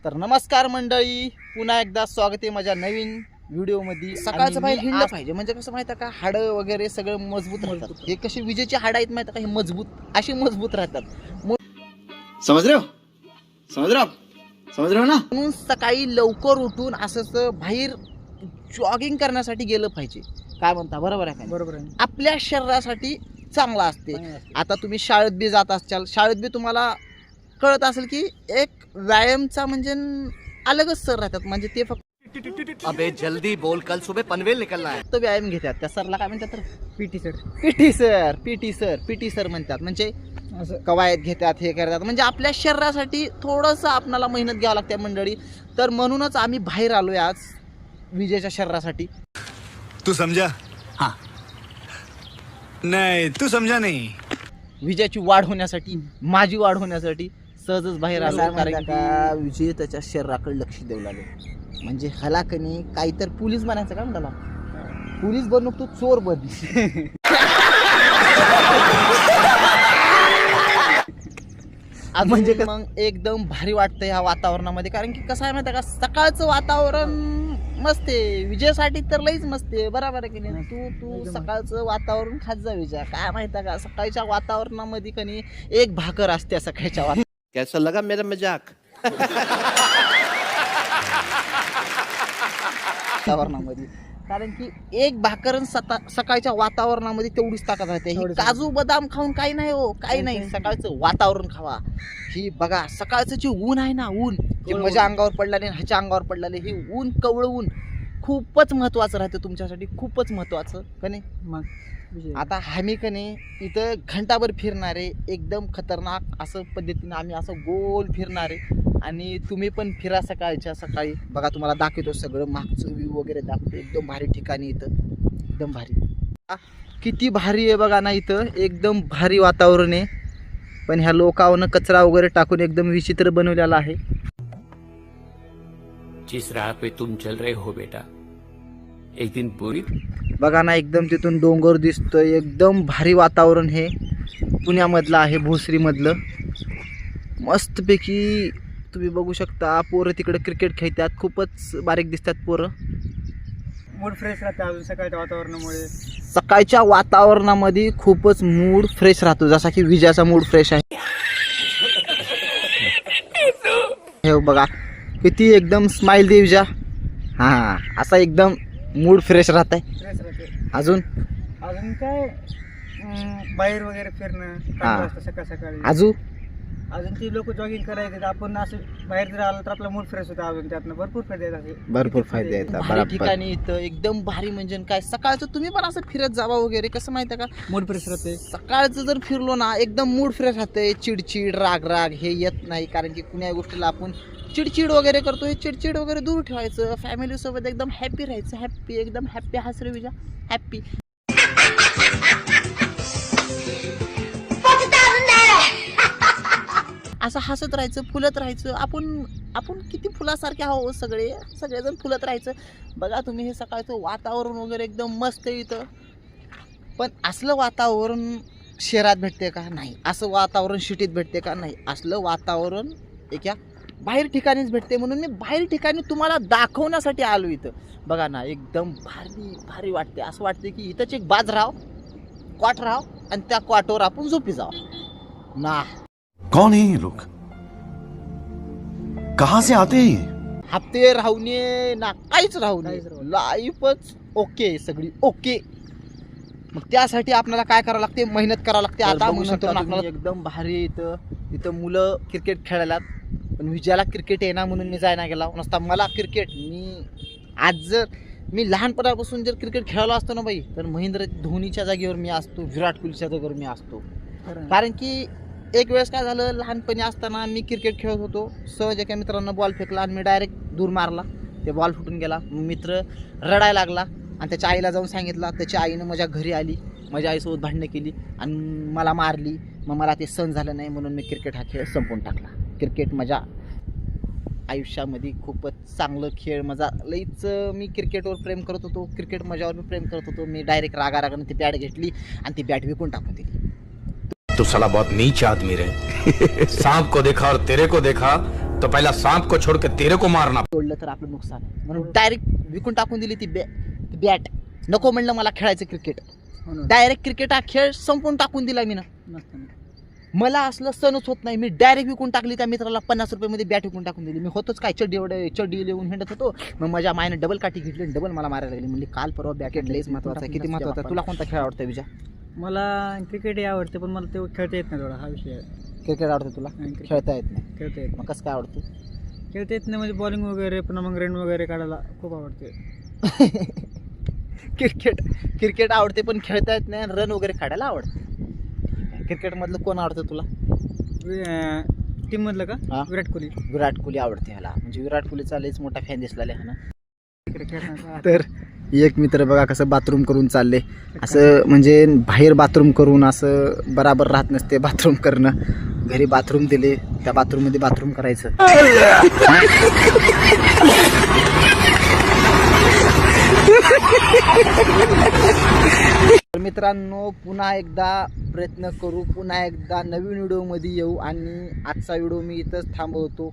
तर नमस्कार मंडळी, पुन्हा एकदा स्वागत आहे माझ्या नवीन व्हिडिओमध्ये. सकाळचं बाहेर हिंडलं पाहिजे, म्हणजे कसं माहिती का, हाडं वगैरे सगळं मजबूत राहतात. हे कशी विजेची हाडं आहेत माहिती का, हे मजबूत अशी मजबूत राहतात. समझ रहे हो ना. म्हणून सकाळी लवकर उठून असं बाहेर जॉगिंग करण्यासाठी गेलं पाहिजे. काय म्हणता, बरोबर आहे का? बरोबर आहे. आपल्या शरीरासाठी चांगला असते. आता तुम्ही शाळेत बी जात असाल, शाळेत बी तुम्हाला कळत असेल की एक व्यायामचा म्हणजे अलगच सर राहतात. म्हणजे ते फक्त अबे जल्दी बोल, कल सुबह पनवेल निकलना है. तो व्यायाम घेतात. त्या सरला काय म्हणतात, तर पीटी सर पीटी सर म्हणतात. म्हणजे कवायत घेतात, हे करतात. म्हणजे आपल्या शरीरासाठी थोडंसं आपल्याला मेहनत घ्यावं लागते मंडळी. तर म्हणूनच आम्ही बाहेर आलोय आज विजेच्या शरीरासाठी. तू समझा? हाँ. नहीं, तू समझा नहीं. विजेची वाढ होण्यासाठी, माझी वाढ होण्यासाठी सहजच बाहेर आलो. काय कारण म्हणता का विजय त्याच्या शरीराकडे लक्ष देऊ लागले. म्हणजे ह्याला कनी काहीतर पोलीस बनायचं का म्हणाला, पोलीस बनू तू चोर बन. म्हणजे मग एकदम भारी वाटतं ह्या वातावरणामध्ये. कारण की कसं आहे माहिती का, सकाळचं वातावरण मस्त आहे विजयासाठी, तर लईच मस्त आहे. बरोबर आहे की नाही? तू सकाळचं वातावरण खात जा विजया. काय माहिती का, सकाळच्या वातावरणामध्ये कनी एक भाकर असते सकाळच्या कैसा लगा मेरा मजाक? वातावरणामध्ये. कारण की एक भाकर सकाळच्या वातावरणामध्ये तेवढीच ताकद राहते. ही काजू बदाम खाऊन काही नाही हो, काही नाही. सकाळचं वातावरण खावा. ही बघा, सकाळचं जे ऊन आहे ना, ऊन जे माझ्या अंगावर पडलेले, ह्याच्या अंगावर पडलेले, हे ऊन, कवळं ऊन खूपच महत्वाचं राहतं तुमच्यासाठी, खूपच महत्वाचं का नाही. मग आता आम्ही का नाही इथं घंटाभर फिरणारे, एकदम खतरनाक असं पद्धतीने आम्ही असं गोल फिरणारे. आणि तुम्ही पण फिरा सकाळच्या सकाळी. बघा, तुम्हाला दाखवतो सगळं मागचं व्ह्यू वगैरे दाखवतो. एकदम भारी ठिकाणी इथं, एकदम भारी. किती भारी आहे बघा ना, इथं एकदम भारी वातावरण आहे. पण ह्या लोकांना कचरा वगैरे टाकून एकदम विचित्र बनवलेला आहे. जिस राह पे तुम चल रहे हो बेटा, एक दिन पूरी. बघा ना, एकदम तिथून डोंगर दिसतोय. एकदम भारी वातावरण हे पुण्यामधलं आहे, भोसरीमधलं. मस्तपैकी तुम्ही बघू शकता. पोरं तिकडे क्रिकेट खेळतात, खूपच बारीक दिसतात पोरं. मूड फ्रेश राहते अजून सकाळच्या वातावरणामुळे. सकाळच्या वातावरणामध्ये खूपच मूड फ्रेश राहतो, जसा की विजयाचा मूड फ्रेश आहे. हे बघा किती एकदम स्माइल दे विजया. हा, असा एकदम मूड फ्रेश राहत आहे. फ्रेश राहते. अजून काय बाहेर वगैरे फिरणं चांगलं असतं सकाळ सकाळी. अजून ती लोक जॉगिंग करायचे, आपण असं बाहेर जर आलं तर आपला मूड फ्रेश होता. अजून त्यातनं भरपूर फायदे आहेत. भरपूर फायदे आहेत ठिकाणी इथं एकदम भारी. म्हणजे काय, सकाळचं तुम्ही पण असं फिरत जावा वगैरे. कसं माहिती आहे का, मूड फ्रेश राहते. सकाळचं जर फिरलो ना, एकदम मूड फ्रेश राहते. चिडचिड, राग हे येत नाही. कारण की कुण्या गोष्टीला आपण चिडचिड वगैरे करतो, हे चिडचिड वगैरे दूर ठेवायचं. फॅमिली सोबत एकदम हॅपी राहायचं. हॅपी, एकदम हॅपी. हस रे विजय, हॅपी. असं हसत राहायचं, फुलत राहायचं. आपण किती फुलासारखे आहोत, सगळेजण फुलत राहायचं. बघा तुम्ही, हे सकाळचं वातावरण वगैरे एकदम मस्त आहे इथं. पण असलं वातावरण शहरात भेटते का? नाही. असं वातावरण सिटीत भेटते का? नाही. असलं वातावरण एका बाहेर ठिकाणीच भेटते. म्हणून मी बाहेर ठिकाणी तुम्हाला दाखवण्यासाठी आलो इथं. बघा ना, एकदम भारी भारी वाटते. असं वाटते की इथंच एक बाज राहाव, क्वाट राहाव, आणि त्या क्वाटवर आपण झोपी जावं ना. कौन है ये लोग? कहाँ से आते हैं? हप्ते राहूने ना, काहीच राहू नये. लाईफच ओके, सगळी ओके. मग त्यासाठी आपल्याला काय करावं लागते, मेहनत करावं लागते. आता आपल्याला एकदम भारी इथं मुलं क्रिकेट खेळायला. पण विजयाला क्रिकेट येणार म्हणून मी जायला गेला नसता. मला क्रिकेट, मी लहानपणापासून जर क्रिकेट खेळायला असतो ना बाई, तर महेंद्र धोनीच्या जागेवर मी असतो, विराट कोहलीच्या जागेवर मी असतो. कारण की एक वेळेस काय झालं, लहानपणी असताना मी क्रिकेट खेळत होतो. सहज एका मित्रांना बॉल फेकला आणि मी डायरेक्ट दूर मारला. ते बॉल फुटून गेला. मित्र रडायला लागला आणि त्याच्या आईला जाऊन सांगितलं. त्याच्या आईनं माझ्या घरी आली, माझ्या आईसोबत भांडणं केली आणि मला मारली. मग मला ते सहन झालं नाही, म्हणून मी क्रिकेट हा खेळ संपवून टाकला. क्रिकेट माझ्या आयुष्यामध्ये खूपच चांगलं खेळ. माझा लईच मी क्रिकेटवर प्रेम करत होतो. क्रिकेट माझ्यावर मी प्रेम करत होतो. मी डायरेक्ट रागारागाने ती बॅट घेतली आणि ती बॅट विकून टाकून दिली. तो साला बहुत नीच आदमी रहे. सांप को देखा और तेरे को देखा, तो पहला सांप को छोड़ के तेरे को मारना। तोडलं तर आपलं नुकसान आहे. म्हणून डायरेक्ट विकून टाकून दिली ती बॅट. नको म्हणलं मला खेळायचं क्रिकेट. म्हणून डायरेक्ट क्रिकेट हा खेळ संपून टाकून दिला मी ना. मस्त ना. मला असलं सणच होत नाही. मी डायरेक्ट विकून टाकली. त्या मित्राला 50 रुपयामध्ये बॅट विकून टाकून दिली. मी होतोच काय चड्डी लिहून हिंडत होतो. मग माझ्या मायने डबल काठी घेतली आणि डबल मला मारायला लागली. म्हणजे काल परवा बॅट लयच महत्वाचा आहे. किती महत्वाचा आहे. तुला कोणता खेळ आवडतो विजय? मला क्रिकेटही आवडते पण मला ते खेळता येत नाही थोडा, हा विषय आहे. क्रिकेट आवडतं तुला? क्रिकेट खेळता येत नाही. खेळता येत मग कसं काय आवडतं? खेळता येत नाही म्हणजे बॉलिंग वगैरे, पुन्हा मग रन वगैरे काढायला खूप आवडते. क्रिकेट आवडते पण खेळता येत नाही. रन वगैरे काढायला आवडते. क्रिकेटमधलं कोण आवडतं तुला? टीम मधलं हा. का? विराट कोहली. विराट कोहली आवडते ह्याला. म्हणजे विराट कोहलीचा लयच मोठा फॅन दिसला हा ना. क्रिकेट खेळण्याचा तर एक मित्र बघा कसं बाथरूम करून चालले. असं म्हणजे बाहेर बाथरूम करून असं बराबर राहत नसते बाथरूम करणं. घरी बाथरूम दिले, त्या बाथरूममध्ये बाथरूम करायचं. तर मित्रांनो, पुन्हा एकदा प्रयत्न करू, पुन्हा एकदा नवीन व्हिडिओमध्ये येऊ. आणि आजचा व्हिडिओ मी इथंच थांबवतो.